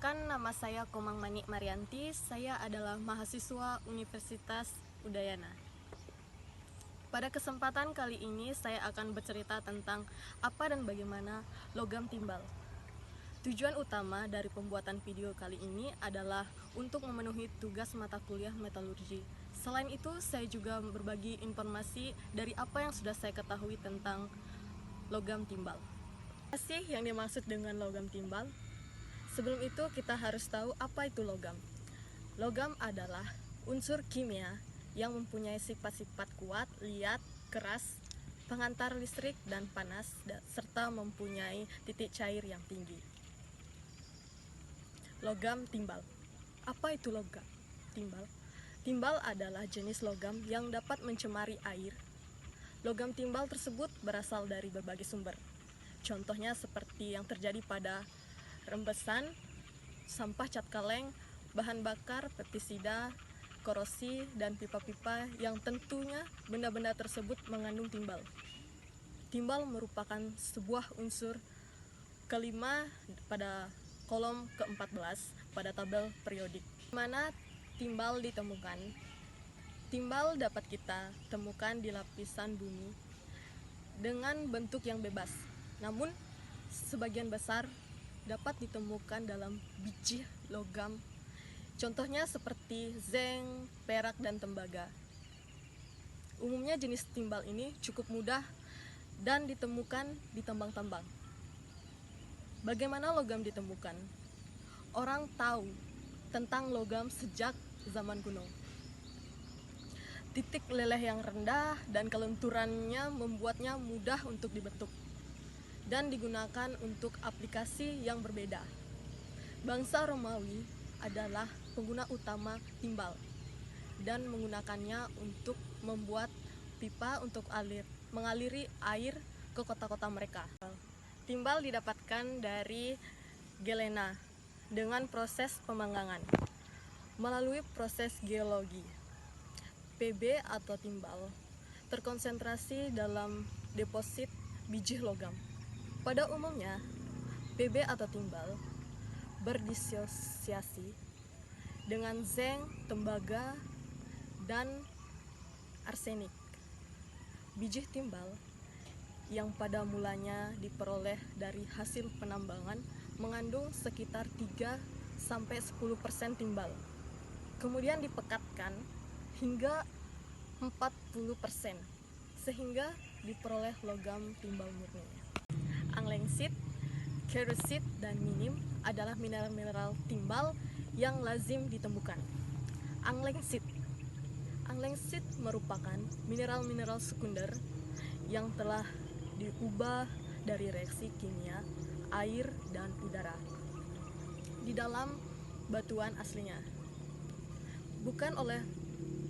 Perkenalkan, nama saya Komang Mani Marianti. Saya adalah mahasiswa Universitas Udayana. Pada kesempatan kali ini, saya akan bercerita tentang apa dan bagaimana logam timbal. Tujuan utama dari pembuatan video kali ini adalah untuk memenuhi tugas mata kuliah metalurgi. Selain itu, saya juga berbagi informasi dari apa yang sudah saya ketahui tentang logam timbal. Apa sih yang dimaksud dengan logam timbal? Sebelum itu kita harus tahu apa itu logam. Logam adalah unsur kimia yang mempunyai sifat-sifat kuat, liat, keras, pengantar listrik dan panas, serta mempunyai titik cair yang tinggi. Logam timbal. Apa itu logam timbal? Timbal adalah jenis logam yang dapat mencemari air. Logam timbal tersebut berasal dari berbagai sumber. Contohnya seperti yang terjadi pada rembesan, sampah cat kaleng, bahan bakar, pestisida, korosi, dan pipa-pipa yang tentunya benda-benda tersebut mengandung timbal. Timbal merupakan sebuah unsur kelima pada kolom ke-14 pada tabel periodik. Mana timbal ditemukan? Timbal dapat kita temukan di lapisan bumi dengan bentuk yang bebas. Namun, sebagian besar dapat ditemukan dalam biji logam. Contohnya seperti zinc, perak, dan tembaga. Umumnya jenis timbal ini cukup mudah dan ditemukan di tambang-tambang. Bagaimana logam ditemukan? Orang tahu tentang logam sejak zaman kuno. Titik leleh yang rendah dan kelenturannya membuatnya mudah untuk dibentuk dan digunakan untuk aplikasi yang berbeda. Bangsa Romawi adalah pengguna utama timbal dan menggunakannya untuk membuat pipa untuk mengaliri air ke kota-kota mereka. Timbal didapatkan dari galena dengan proses pemanggangan melalui proses geologi. PB atau timbal terkonsentrasi dalam deposit biji logam. Pada umumnya, PB atau timbal berdisosiasi dengan zinc, tembaga, dan arsenik. Biji timbal yang pada mulanya diperoleh dari hasil penambangan mengandung sekitar 3-10% timbal. Kemudian dipekatkan hingga 40% sehingga diperoleh logam timbal murni. Anglengsit, kerusit, dan minim adalah mineral-mineral timbal yang lazim ditemukan. Anglengsit merupakan mineral-mineral sekunder yang telah diubah dari reaksi kimia, air, dan udara di dalam batuan aslinya, bukan oleh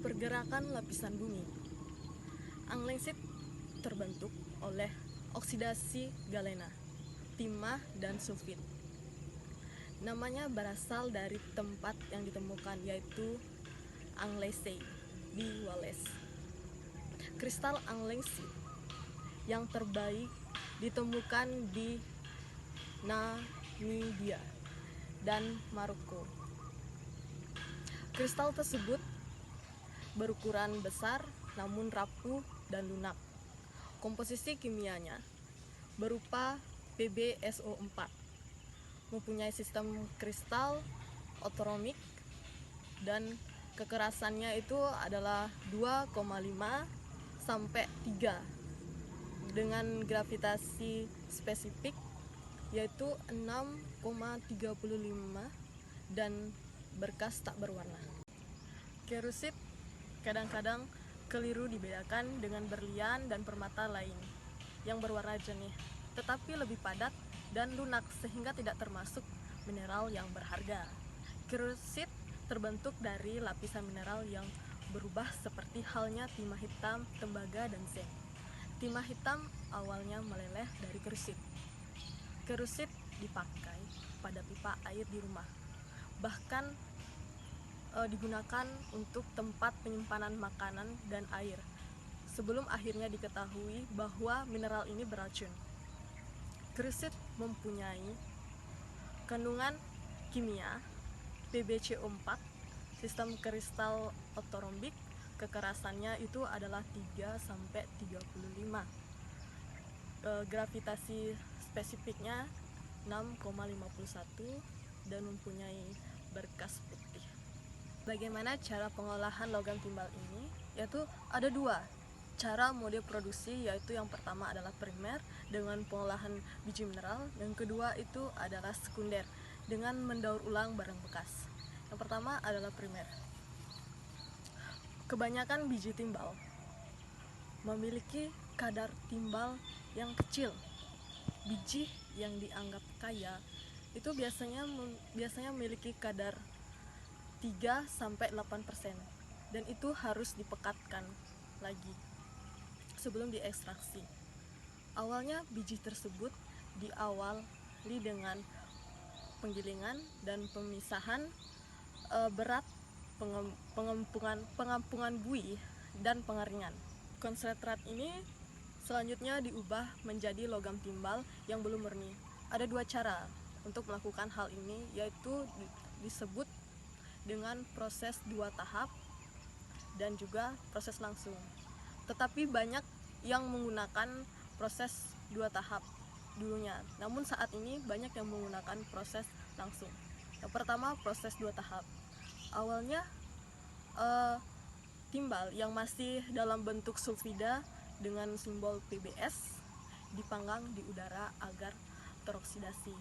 pergerakan lapisan bumi. Anglengsit terbentuk oleh oksidasi galena, timah, dan sulfit. Namanya berasal dari tempat yang ditemukan, yaitu Anglesey di Wales. Kristal anglengsit yang terbaik ditemukan di Namibia dan Maroko. Kristal tersebut berukuran besar namun rapuh dan lunak. Komposisi kimianya berupa PbSO4, mempunyai sistem kristal ortoromik dan kekerasannya itu adalah 2,5 sampai 3 dengan gravitasi spesifik yaitu 6,35 dan berkas tak berwarna. Kerusit kadang-kadang keliru dibedakan dengan berlian dan permata lain yang berwarna jernih, tetapi lebih padat dan lunak sehingga tidak termasuk mineral yang berharga. Kerusit terbentuk dari lapisan mineral yang berubah seperti halnya timah hitam, tembaga, dan zinc. Timah hitam awalnya meleleh dari kerusit. Kerusit dipakai pada pipa air di rumah, bahkan digunakan untuk tempat penyimpanan makanan dan air, sebelum akhirnya diketahui bahwa mineral ini beracun. Kerusit mempunyai kandungan kimia, PbCO4, sistem kristal ortorombik, kekerasannya itu adalah 3-35. Gravitasi spesifiknya 6,51 dan mempunyai berkas putih. Bagaimana cara pengolahan logam timbal ini? Yaitu ada dua cara mode produksi, yaitu yang pertama adalah primer dengan pengolahan biji mineral, yang kedua itu adalah sekunder dengan mendaur ulang barang bekas. Yang pertama adalah primer. Kebanyakan biji timbal memiliki kadar timbal yang kecil. Biji yang dianggap kaya itu biasanya memiliki kadar 3-8%, dan itu harus dipekatkan lagi sebelum diekstraksi. Awalnya biji tersebut diawali dengan penggilingan dan pemisahan berat, pengampungan buih, dan pengeringan. Konsentrat ini selanjutnya diubah menjadi logam timbal yang belum murni. Ada dua cara untuk melakukan hal ini, yaitu disebut dengan proses 2 tahap dan juga proses langsung. Tetapi banyak yang menggunakan proses 2 tahap dulunya, namun saat ini banyak yang menggunakan proses langsung. Yang pertama, proses 2 tahap. Awalnya timbal yang masih dalam bentuk sulfida dengan simbol PbS dipanggang di udara agar teroksidasi,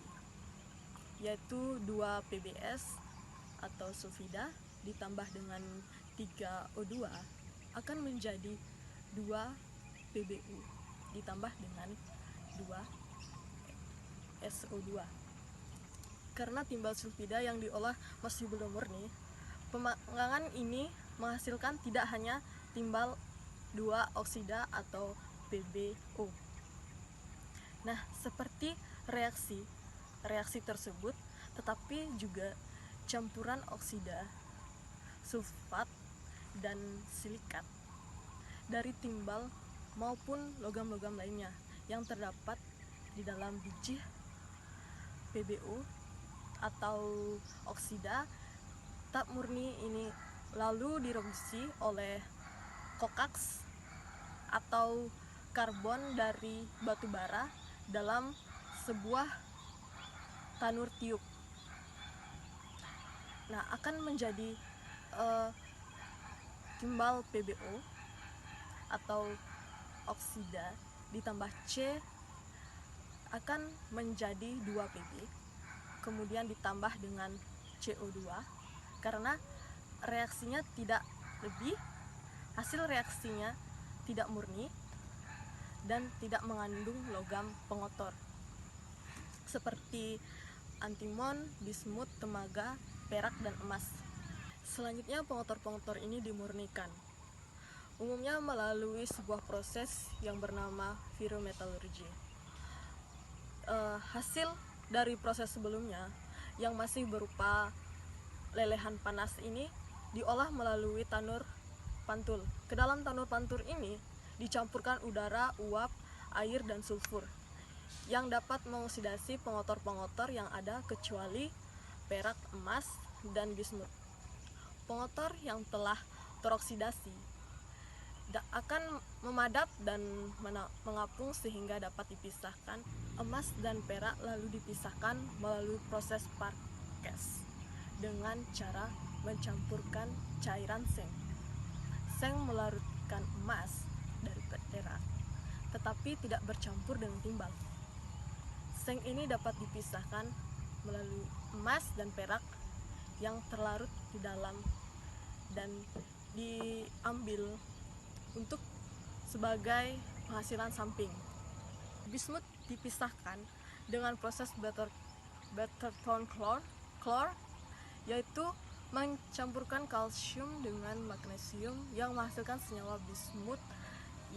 yaitu 2 PbS atau sulfida ditambah dengan 3 O2 akan menjadi 2 PbU ditambah dengan 2 SO2. Karena timbal sulfida yang diolah masih belum murni, pemanggangan ini menghasilkan tidak hanya timbal 2 oksida atau PbO. Nah, seperti reaksi tersebut, tetapi juga campuran oksida, sulfat, dan silikat dari timbal maupun logam-logam lainnya yang terdapat di dalam biji PbO atau oksida tak murni ini lalu direduksi oleh kokaks atau karbon dari batu bara dalam sebuah tanur tiup. Nah, akan menjadi timbal PbO atau oksida ditambah C akan menjadi 2 Pb, kemudian ditambah dengan CO2 karena reaksinya tidak lebih, hasil reaksinya tidak murni dan tidak mengandung logam pengotor seperti antimon, bismut, tembaga, perak, dan emas. Selanjutnya pengotor-pengotor ini dimurnikan, umumnya melalui sebuah proses yang bernama pyrometallurgy. Hasil dari proses sebelumnya yang masih berupa lelehan panas ini diolah melalui tanur pantul. Ke dalam tanur pantul ini dicampurkan udara, uap, air, dan sulfur yang dapat mengoksidasi pengotor-pengotor yang ada kecuali perak, emas, dan bismut. Pengotor yang telah teroksidasi akan memadat dan mengapung sehingga dapat dipisahkan. Emas dan perak lalu dipisahkan melalui proses Parkes dengan cara mencampurkan cairan seng. Seng melarutkan emas dari perak, tetapi tidak bercampur dengan timbal. Seng ini dapat dipisahkan melalui emas dan perak yang terlarut di dalam dan diambil untuk sebagai penghasilan samping. Bismut dipisahkan dengan proses Betterton chlor, yaitu mencampurkan kalsium dengan magnesium yang menghasilkan senyawa bismut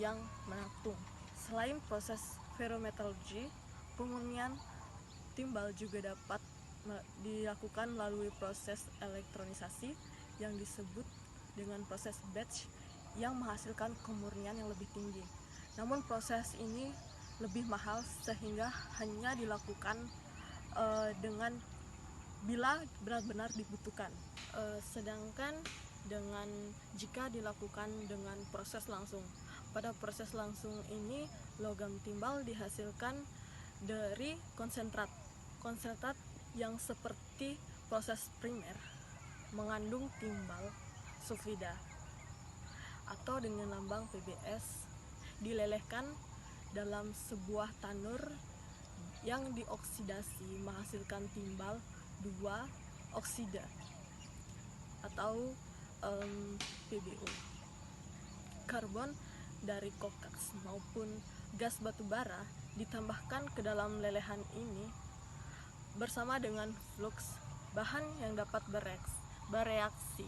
yang menatung. Selain proses ferrometallurgy, pemurnian timbal juga dapat dilakukan melalui proses elektronisasi yang disebut dengan proses batch yang menghasilkan kemurnian yang lebih tinggi. Namun proses ini lebih mahal sehingga hanya dilakukan dengan bila benar-benar dibutuhkan. Sedangkan jika dilakukan dengan proses langsung, pada proses langsung ini logam timbal dihasilkan dari konsentrat yang seperti proses primer mengandung timbal sulfida atau dengan lambang PbS, dilelehkan dalam sebuah tanur yang dioksidasi menghasilkan timbal 2 oksida atau PbO. Karbon dari kokaks maupun gas batu bara ditambahkan ke dalam lelehan ini bersama dengan flux bahan yang dapat bereaksi.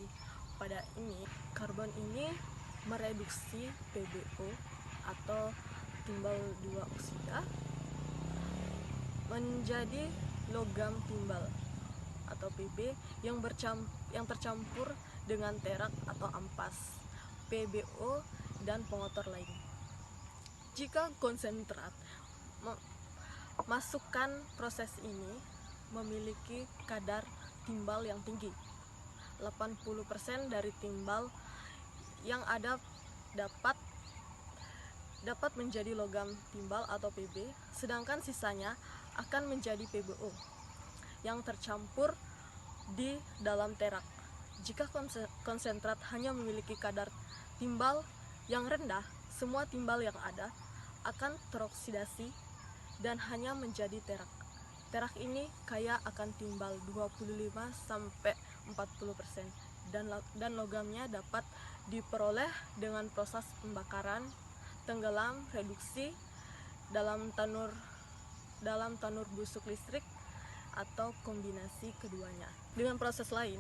Pada ini, karbon ini mereduksi PbO atau timbal 2 oksida menjadi logam timbal atau Pb yang tercampur dengan terak atau ampas, PbO dan pengotor lain. Jika konsentrat masukkan proses ini memiliki kadar timbal yang tinggi, 80% dari timbal yang ada dapat menjadi logam timbal atau Pb, sedangkan sisanya akan menjadi PbO yang tercampur di dalam terak. Jika konsentrat hanya memiliki kadar timbal yang rendah, semua timbal yang ada akan teroksidasi dan hanya menjadi terak. Terak ini kaya akan timbal 25-40% dan logamnya dapat diperoleh dengan proses pembakaran, tenggelam, reduksi dalam tanur busuk listrik atau kombinasi keduanya dengan proses lain.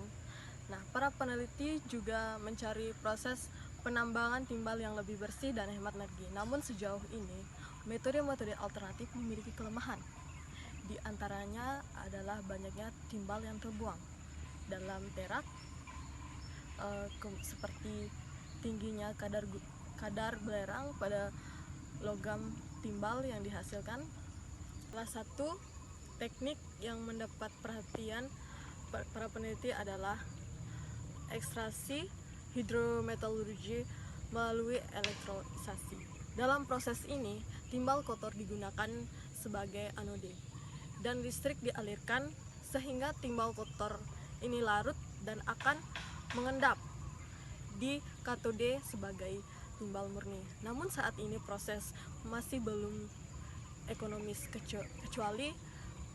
Nah, para peneliti juga mencari proses penambangan timbal yang lebih bersih dan hemat energi. Namun sejauh ini, metode-metode alternatif memiliki kelemahan. Di antaranya adalah banyaknya timbal yang terbuang dalam terak, seperti tingginya kadar belerang pada logam timbal yang dihasilkan. Salah satu teknik yang mendapat perhatian para peneliti adalah ekstraksi hidrometalurgi melalui elektrolisa. Dalam proses ini, timbal kotor digunakan sebagai anode dan listrik dialirkan sehingga timbal kotor ini larut dan akan mengendap di katode sebagai timbal murni. Namun saat ini proses masih belum ekonomis kecuali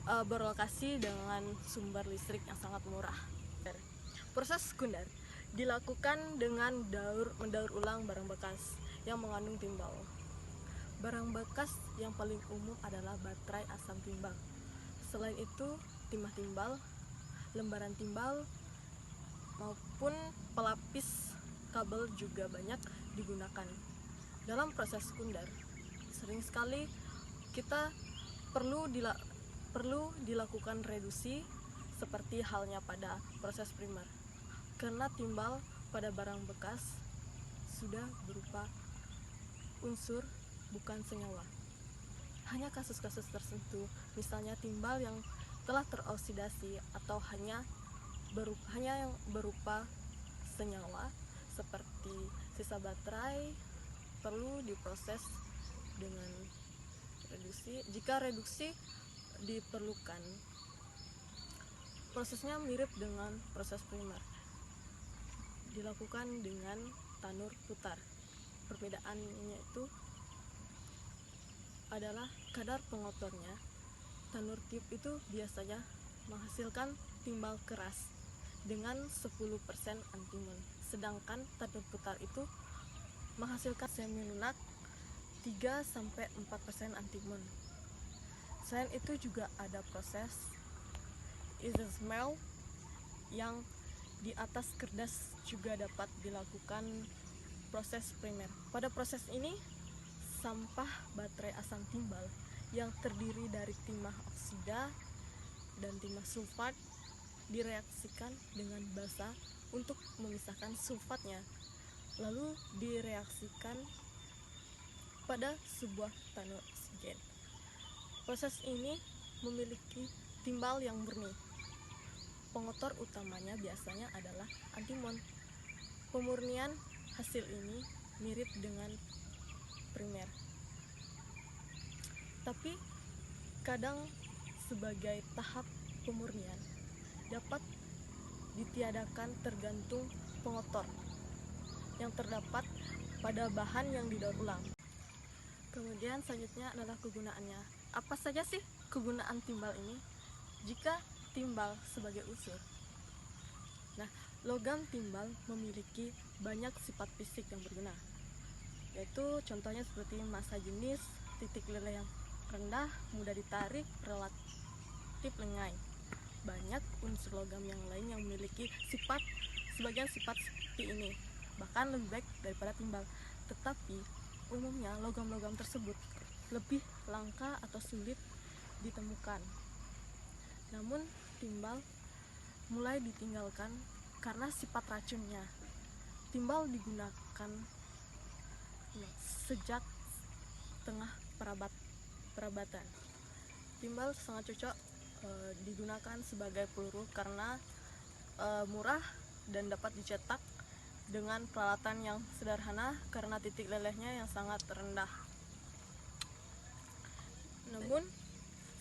berlokasi dengan sumber listrik yang sangat murah. Proses sekunder dilakukan dengan mendaur ulang barang bekas yang mengandung timbal. Barang bekas yang paling umum adalah baterai asam timbal. Selain itu, timah timbal, lembaran timbal, maupun pelapis kabel juga banyak digunakan. Dalam proses sekunder, sering sekali kita perlu dilakukan reduksi seperti halnya pada proses primer, karena timbal pada barang bekas sudah berupa unsur bukan senyawa. Hanya kasus-kasus tertentu, misalnya timbal yang telah teroksidasi atau hanya yang berupa senyawa seperti sisa baterai, perlu diproses dengan reduksi. Jika reduksi diperlukan, prosesnya mirip dengan proses primer, dilakukan dengan tanur putar. Perbedaannya itu adalah kadar pengotornya. Tanur tiup itu biasanya menghasilkan timbal keras dengan 10% antimon, sedangkan tanur putar itu menghasilkan semi lunak 3-4% antimon. Selain itu juga ada proses isosmelt yang di atas kertas juga dapat dilakukan proses primer. Pada proses ini, sampah baterai asam timbal yang terdiri dari timah oksida dan timah sulfat direaksikan dengan basa untuk memisahkan sulfatnya, lalu direaksikan pada sebuah tanur oksigen. Proses ini memiliki timbal yang murni. Pengotor utamanya biasanya adalah antimon. Pemurnian hasil ini mirip dengan primer, tapi kadang sebagai tahap pemurnian dapat ditiadakan tergantung pengotor yang terdapat pada bahan yang didaur ulang. Kemudian selanjutnya adalah kegunaannya. Apa saja sih kegunaan timbal ini? Jika timbal sebagai unsur, nah, logam timbal memiliki banyak sifat fisik yang berguna, yaitu contohnya seperti massa jenis, titik leleh yang rendah, mudah ditarik, relatif lengai. Banyak unsur logam yang lain yang memiliki sebagian sifat seperti ini, bahkan lebih baik daripada timbal. Tetapi umumnya logam-logam tersebut lebih langka atau sulit ditemukan. Namun timbal mulai ditinggalkan karena sifat racunnya. Timbal digunakan sejak tengah perabatan. Timbal sangat cocok digunakan sebagai peluru karena murah dan dapat dicetak dengan peralatan yang sederhana karena titik lelehnya yang sangat rendah. Namun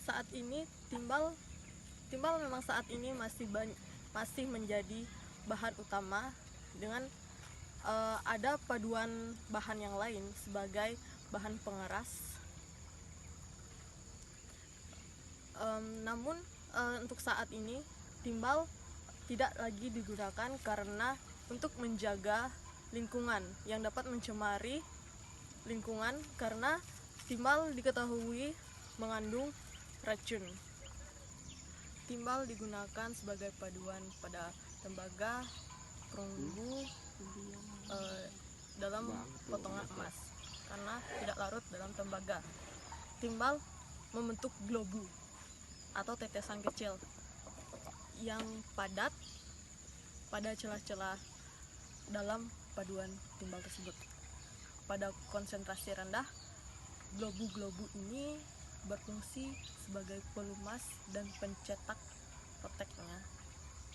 saat ini timbal memang saat ini masih menjadi bahan utama dengan ada paduan bahan yang lain sebagai bahan pengeras. Namun untuk saat ini timbal tidak lagi digunakan karena untuk menjaga lingkungan yang dapat mencemari lingkungan karena timbal diketahui mengandung racun. Timbal digunakan sebagai paduan pada tembaga, perunggu, dalam potongan emas karena tidak larut dalam tembaga. Timbal membentuk globu atau tetesan kecil yang padat pada celah-celah dalam paduan timbal tersebut. Pada konsentrasi rendah, globu-globu ini berfungsi sebagai pelumas dan pencetak proteknya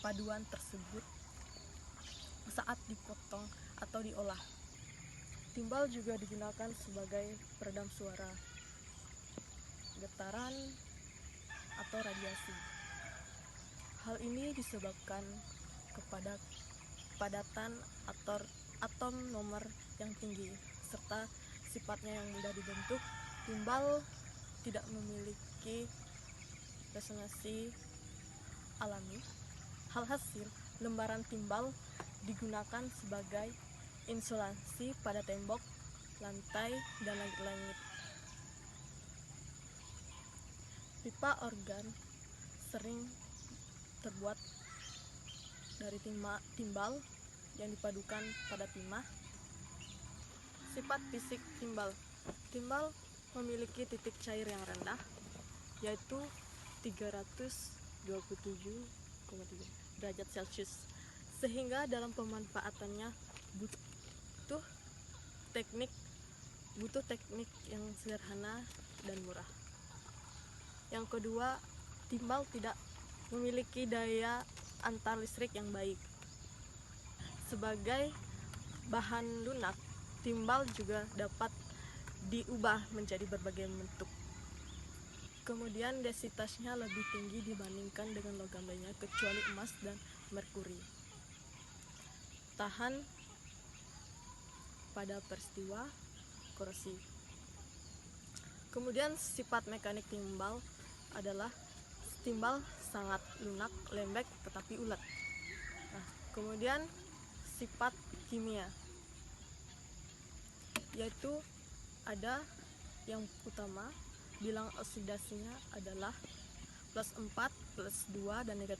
paduan tersebut saat dipotong atau diolah. Timbal juga digunakan sebagai peredam suara, getaran, atau radiasi. Hal ini disebabkan kepada padatan atau atom nomor yang tinggi serta sifatnya yang mudah dibentuk. Timbal tidak memiliki resonansi alami. Alhasil, lembaran timbal digunakan sebagai insulasi pada tembok, lantai, dan langit-langit. Pipa organ sering terbuat dari timbal yang dipadukan pada timah. Sifat fisik timbal. Timbal memiliki titik cair yang rendah, yaitu 327,3 derajat Celcius, sehingga dalam pemanfaatannya butuh teknik yang sederhana dan murah. Yang kedua, timbal tidak memiliki daya antar listrik yang baik. Sebagai bahan lunak, timbal juga dapat diubah menjadi berbagai bentuk. Kemudian densitasnya lebih tinggi dibandingkan dengan logam lainnya kecuali emas dan merkuri. Tahan pada peristiwa korosif. Kemudian sifat mekanik timbal adalah timbal sangat lunak, lembek, tetapi ulet. Nah, kemudian sifat kimia, yaitu ada yang utama, bilang oksidasinya adalah +4, +2, dan -4.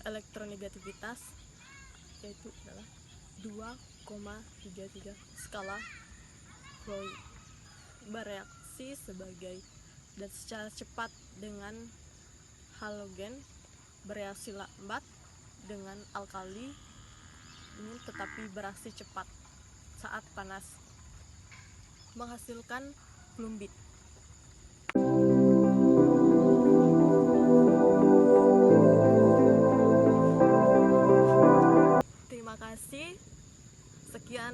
Elektronegativitas yaitu adalah 2,33 skala Roy. Bereaksi sebagai dan secara cepat dengan halogen, bereaksi lambat dengan alkali ini tetapi bereaksi cepat saat panas, menghasilkan plumbit. kasih. Sekian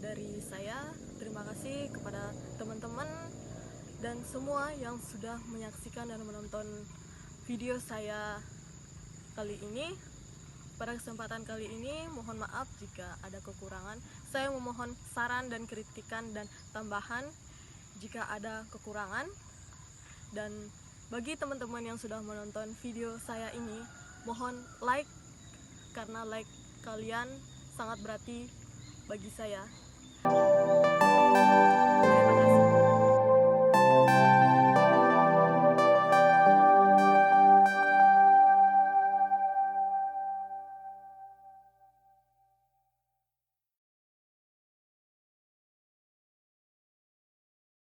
dari saya. Terima kasih kepada teman-teman dan semua yang sudah menyaksikan dan menonton video saya kali ini. Pada kesempatan kali ini mohon maaf jika ada kekurangan. Saya memohon saran dan kritikan dan tambahan jika ada kekurangan. Dan bagi teman-teman yang sudah menonton video saya ini, mohon like, karena like kalian sangat berarti bagi saya.